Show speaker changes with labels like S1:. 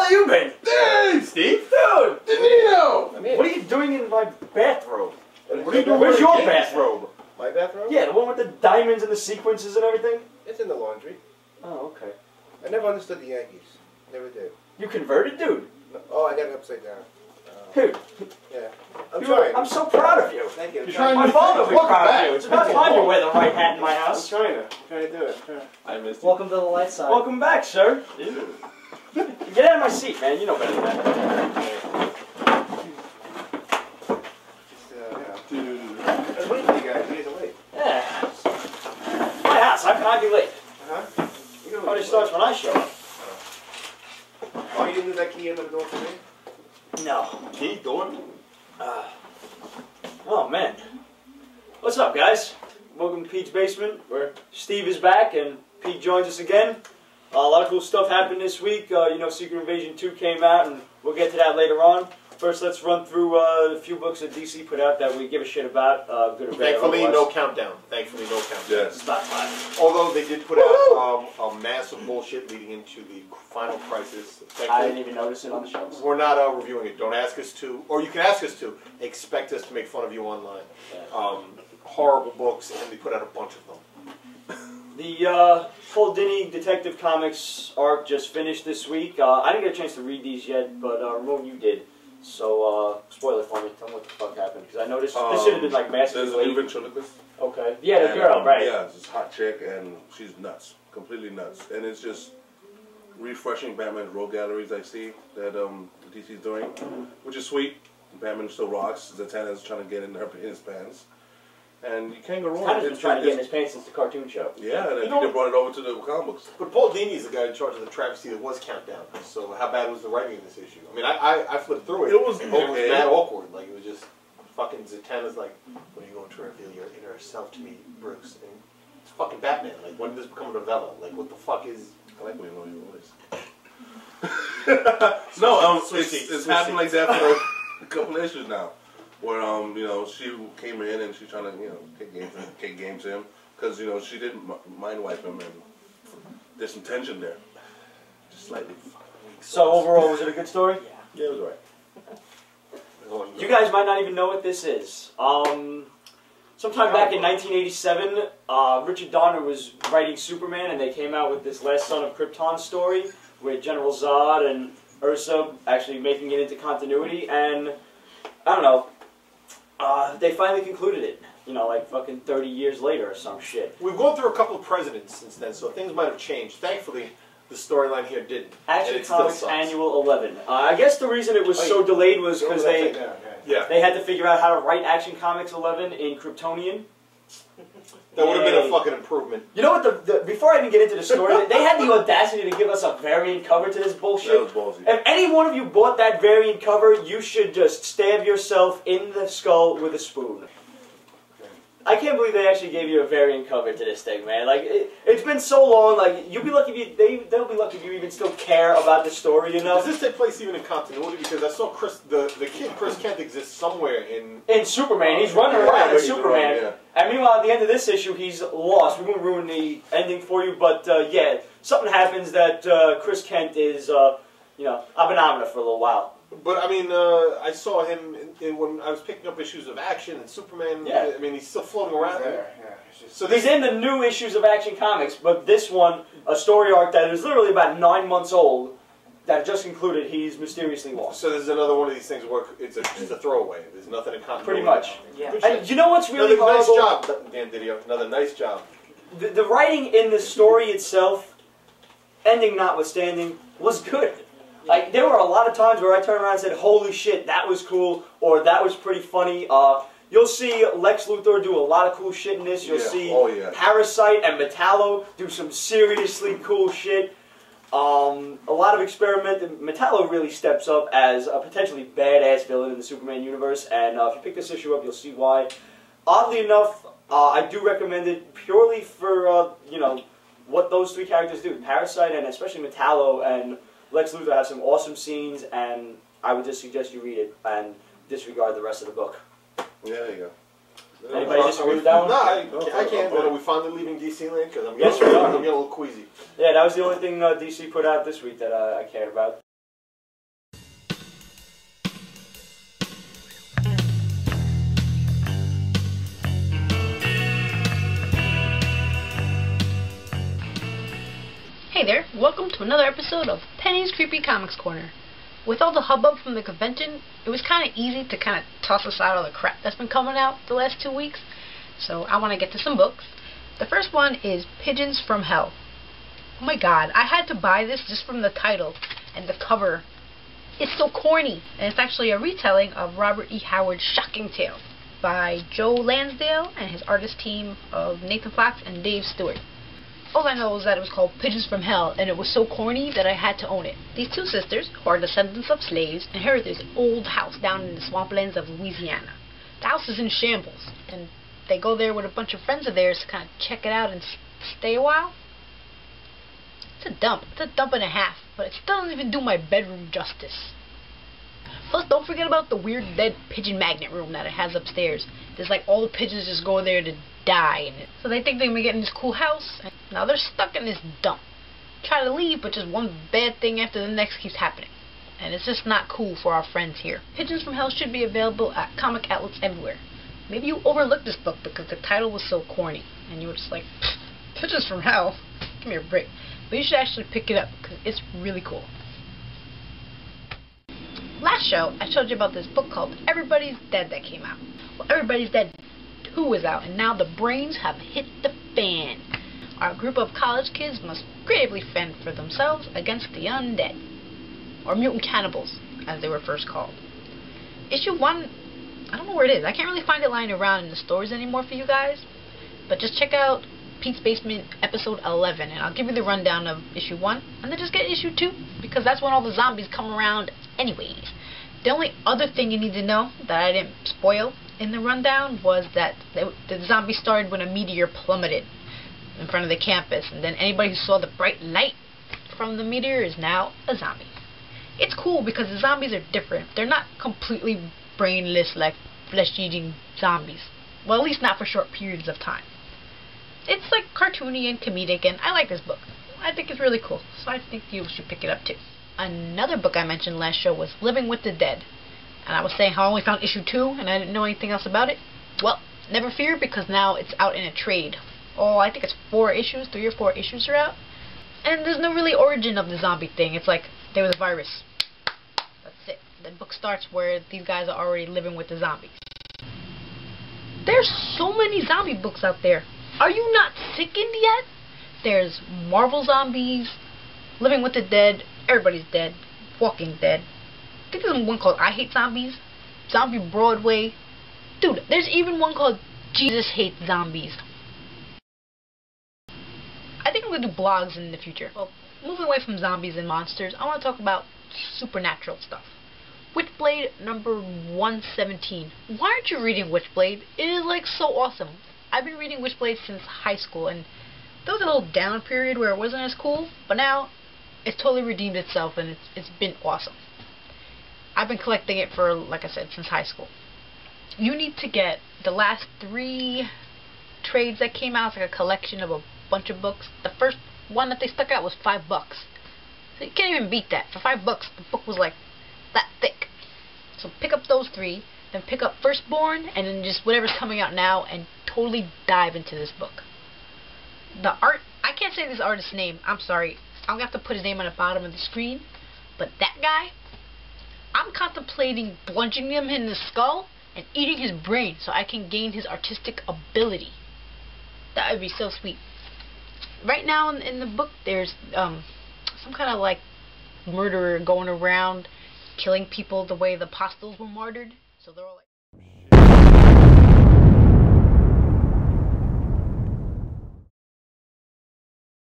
S1: hell you been?
S2: Dave!
S1: Steve? Dude!
S2: Danilo!
S1: What are you doing in my bathrobe?
S2: What are you doing?
S1: Where's your bathrobe?
S3: My bathroom?
S1: Yeah, the one with the diamonds and the sequences and everything?
S3: It's in the laundry.
S1: Oh, okay.
S3: I never understood the Yankees. Never did.
S1: You converted, dude?
S3: Oh, I got it upside down.
S1: Dude,
S3: Yeah. I'm trying.
S1: I'm so proud of you.
S3: Thank you.
S2: You're trying
S1: My
S2: to
S1: father will be
S2: welcome
S1: proud
S2: back.
S1: of you. It's about time you wear the right hat in my
S3: I'm
S1: house.
S3: trying to do it.
S2: I missed you.
S4: Welcome to the light side.
S1: Welcome back, sir. Get out of my seat, man. You know better than that.
S2: Dude.
S3: I was waiting for you guys. You guys are late.
S1: Yeah. My house. How can I be late?
S3: Huh? You know
S1: Party starts when I show up.
S3: Oh, you didn't leave that key under the door for me?
S1: No.
S2: Key, door?
S1: Oh, man. What's up, guys? Welcome to Pete's Basement, where Steve is back and Pete joins us again. A lot of cool stuff happened this week. You know, Secret Invasion 2 came out, and we'll get to that later on. First, let's run through a few books that DC put out that we give a shit about, good or bad.
S5: Thankfully,
S1: otherwise.
S5: no countdown. Thankfully, no countdown.
S2: Yes.
S1: It's about time.
S5: Although they did put out a massive bullshit leading into the final crisis.
S1: I didn't even notice it on the shelves.
S5: We're not reviewing it. Don't ask us to, or you can ask us to. Expect us to make fun of you online.
S1: Yeah.
S5: Horrible books, and they put out a bunch of them.
S1: The Paul Dini Detective Comics arc just finished this week. I didn't get a chance to read these yet, but Ramon, you did. So, spoiler for me. Tell me what the fuck happened. Because I noticed this should have been like massively
S2: There's a new
S1: late.
S2: ventriloquist.
S1: Okay. Yeah, the
S2: And,
S1: girl, right.
S2: Yeah, it's this hot chick, and she's nuts. Completely nuts. And it's just refreshing Batman's rogue galleries I see that DC's doing, which is sweet. Batman still rocks. Zatanna's trying to get in his pants. And you can't go wrong.
S1: Tanner's been trying to get in his pants since the cartoon show.
S2: Yeah, and then
S5: You know-
S2: they brought it over to the comic books.
S5: But Paul Dini is the guy in charge of the travesty that was Countdown. So how bad was the writing in this issue? I mean, I flipped through it.
S2: It was
S5: and it was
S2: okay.
S5: mad awkward. Like, it was just fucking Zatanna's like, when are you going to reveal your inner self to me, Bruce? And it's fucking Batman. Like, when did this become a novella? Like, what the fuck is...
S2: I like when you know your voice. No, it's happened like that for a couple of issues now. Where you know, she came in and she's trying to, you know, kick games him because, you know, she didn't mind wipe him, and there's some tension there, just slightly.
S1: So overall, was it a good story?
S2: Yeah, it was alright.
S1: You guys might not even know what this is. Sometime back in 1987, Richard Donner was writing Superman, and they came out with this Last Son of Krypton story with General Zod and Ursa actually making it into continuity, and I don't know. They finally concluded it, you know, like fucking 30 years later or some shit.
S5: We've gone through a couple of presidents since then, so things might have changed. Thankfully, the storyline here didn't.
S1: Action Comics Annual 11. I guess the reason it was so delayed was because they had to figure out how to write Action Comics 11 in Kryptonian.
S5: That would have been a fucking improvement.
S1: You know what, before I even get into the story, they had the audacity to give us a variant cover to this bullshit.
S2: That was ballsy.
S1: If any one of you bought that variant cover, you should just stab yourself in the skull with a spoon. I can't believe they actually gave you a variant cover to this thing, man. Like, it's been so long, like, you'll be lucky if they'll be lucky if you even still care about the story, you know?
S5: Does this take place even in continuity? Because I saw the kid Chris Kent exists somewhere in...
S1: In Superman, he's running around as
S2: he's
S1: Superman.
S2: running, yeah.
S1: And meanwhile, at the end of this issue, he's lost. We won't ruin the ending for you, but yeah, something happens that Chris Kent is, you know, abhenomena for a little while.
S5: But, I mean, I saw him when I was picking up issues of Action and Superman.
S1: Yeah.
S5: I mean, he's still floating around there.
S1: So he's in the new issues of Action Comics, but this one, a story arc that is literally about 9 months old, that just concluded, he's mysteriously lost.
S5: So there's another one of these things where it's just a throwaway. There's nothing in continuity.
S1: Pretty much.
S4: Yeah.
S5: Good
S1: And
S5: shit.
S1: you know what's really
S5: Another nice
S1: horrible?
S5: job, Dan Didio. Another nice job.
S1: The writing in the story itself, ending notwithstanding, was good. Like, there were a lot of times where I turned around and said, holy shit, that was cool, or that was pretty funny. You'll see Lex Luthor do a lot of cool shit in this. You'll see Parasite and Metallo do some seriously cool shit. A lot of experiment. Metallo really steps up as a potentially badass villain in the Superman universe, and if you pick this issue up, you'll see why. Oddly enough, I do recommend it purely for, you know, what those three characters do. Parasite and especially Metallo and Lex Luthor have some awesome scenes, and I would just suggest you read it and disregard the rest of the book.
S2: Yeah, there you go.
S1: Anybody disagree with that one?
S5: No, I can't. But are we finally leaving DC land? Because I'm
S1: Yes, we are.
S5: getting a little queasy.
S1: Yeah, that was the only thing DC put out this week that I cared about.
S4: there, welcome to another episode of Penny's Creepy Comics Corner. With all the hubbub from the convention, it was kind of easy to kind of toss aside all the crap that's been coming out the last 2 weeks, so I want to get to some books. The first one is Pigeons from Hell. Oh my god, I had to buy this just from the title and the cover. It's so corny, and it's actually a retelling of Robert E. Howard's Shocking Tale by Joe Lansdale and his artist team of Nathan Fox and Dave Stewart. All I know is that it was called Pigeons from Hell, and it was so corny that I had to own it. These two sisters, who are descendants of slaves, inherit this old house down in the swamplands of Louisiana. The house is in shambles, and they go there with a bunch of friends of theirs to kind of check it out and stay a while. It's a dump. It's a dump and a half, but it still doesn't even do my bedroom justice. Plus, don't forget about the weird dead pigeon magnet room that it has upstairs. There's like all the pigeons just go there to die in it. So they think they're going to get in this cool house, and now they're stuck in this dump. Try to leave, but just one bad thing after the next keeps happening. And it's just not cool for our friends here. Pigeons from Hell should be available at comic outlets everywhere. Maybe you overlooked this book because the title was so corny, and you were just like, Pigeons from Hell? Give me a break. But you should actually pick it up because it's really cool. Last show, I showed you about this book called Everybody's Dead that came out. Well, Everybody's Dead 2 is out, and now the brains have hit the fan. Our group of college kids must creatively fend for themselves against the undead, or mutant cannibals, as they were first called. Issue 1, I don't know where it is. I can't really find it lying around in the stores anymore for you guys, but just check out Pete's Basement episode 11, and I'll give you the rundown of issue 1, and then just get issue 2, because that's when all the zombies come around anyways. The only other thing you need to know that I didn't spoil in the rundown was that the zombies started when a meteor plummeted in front of the campus, and then anybody who saw the bright light from the meteor is now a zombie. It's cool because the zombies are different. They're not completely brainless like flesh-eating zombies. Well, at least not for short periods of time. It's like cartoony and comedic, and I like this book. I think it's really cool, so I think you should pick it up too. Another book I mentioned last show was Living with the Dead, and I was saying how I only found issue 2 and I didn't know anything else about it. Well, never fear, because now it's out in a trade. Oh, I think it's 4 issues, 3 or 4 issues are out, and there's no really origin of the zombie thing. It's like there was a virus. That's it. The book starts where these guys are already living with the zombies. There's so many zombie books out there. Are you not sickened yet? There's Marvel Zombies, Living with the Dead, Everybody's Dead, Walking Dead. I think there's one called I Hate Zombies, Zombie Broadway. Dude, there's even one called Jesus Hates Zombies. I think I'm going to do blogs in the future. Well, moving away from zombies and monsters, I want to talk about supernatural stuff. Witchblade number 117. Why aren't you reading Witchblade? It is like so awesome. I've been reading Witchblade since high school, and there was a little down period where it wasn't as cool, but now it's totally redeemed itself, and it's been awesome. I've been collecting it for, like I said, since high school. You need to get the last 3 trades that came out. It's like a collection of a bunch of books. The first one that they stuck out was $5. So you can't even beat that. For $5, the book was like that thick. So pick up those 3, then pick up Firstborn, and then just whatever's coming out now, and totally dive into this book. The art, I can't say this artist's name, I'm sorry. I'm going to have to put his name on the bottom of the screen. But that guy, I'm contemplating plunging him in the skull and eating his brain so I can gain his artistic ability. That would be so sweet. Right now in the book, there's some kind of like murderer going around killing people the way the apostles were martyred. So they're all like